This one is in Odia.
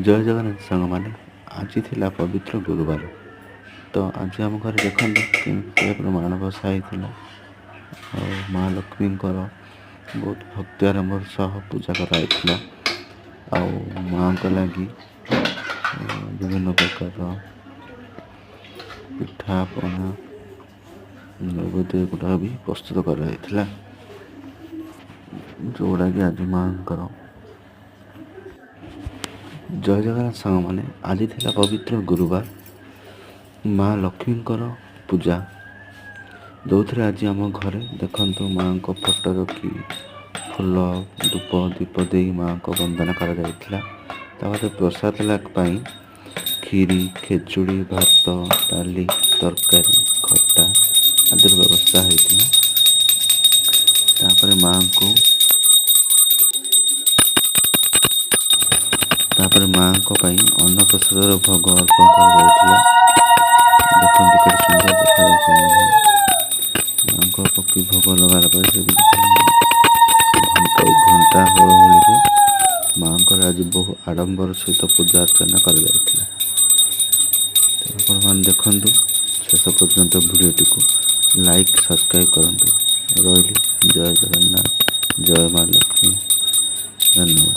ଜୟ ଜଗନ୍ନାଥ ସାଙ୍ଗମାନେ। ଆଜି ଥିଲା ପବିତ୍ର ଗୁରୁବାର। ତ ଆଜି ଆମ ଘରେ ଦେଖନ୍ତୁ କେମିତି ମାଣବସା ହେଇଥିଲା। ଆଉ ମା ଲକ୍ଷ୍ମୀଙ୍କର ବହୁତ ଭକ୍ତି ଆରମ୍ଭର ସହ ପୂଜା କରାଯାଇଥିଲା। ଆଉ ମାଆଙ୍କ ଲାଗି ବିଭିନ୍ନ ପ୍ରକାର ପିଠାପଣା ନୈବେଦ୍ୟ ଗୁଡ଼ାକ ବି ପ୍ରସ୍ତୁତ କରାଯାଇଥିଲା, ଯେଉଁଗୁଡ଼ାକି ଆଜି ମାଆଙ୍କର। ଜୟ ଜଗନ୍ନାଥ ସାଙ୍ଗମାନେ। ଆଜି ଥିଲା ପବିତ୍ର ଗୁରୁବାର, ମା ଲକ୍ଷ୍ମୀଙ୍କର ପୂଜା, ଯେଉଁଥିରେ ଆଜି ଆମ ଘରେ ଦେଖନ୍ତୁ ମାଆଙ୍କ ଫଟୋ ରଖି ଫୁଲ ଧୂପ ଦୀପ ଦେଇ ମାଆଙ୍କ ବନ୍ଦନା କରାଯାଇଥିଲା। ତାପରେ ପ୍ରସାଦ ପାଇଁ କ୍ଷୀରି, ଖେଚୁଡ଼ି, ଭାତ, ଡାଲି, ତରକାରୀ, ଖଟା ଆଦିର ବ୍ୟବସ୍ଥା ହେଇଥିଲା। ତାପରେ ମାଆଙ୍କ ପାଇଁ ଅନ୍ନପ୍ରସାଦର ଭୋଗ ଅର୍ପଣ କରାଯାଇଥିଲା। ଦେଖନ୍ତୁ କେତେ ସୁନ୍ଦର ଦେଖାଯାଉଛି ମାଆଙ୍କ ପକ୍ଷୀ ଭୋଗ ଲଗାଇଲା ପରେ ସେ ଘଣ୍ଟା ହୁଳହୁଳିରେ ମାଆଙ୍କର ଆଜି ବହୁ ଆଡ଼ମ୍ବର ସହିତ ପୂଜା ଅର୍ଚ୍ଚନା କରାଯାଇଥିଲା। ଆପଣମାନେ ଦେଖନ୍ତୁ ଶେଷ ପର୍ଯ୍ୟନ୍ତ ଭିଡ଼ିଓଟିକୁ ଲାଇକ୍ ସବସ୍କ୍ରାଇବ୍ କରନ୍ତୁ। ରହିଲି। ଜୟ ଜଗନ୍ନାଥ, ଜୟ ମା ଲକ୍ଷ୍ମୀ। ଧନ୍ୟବାଦ।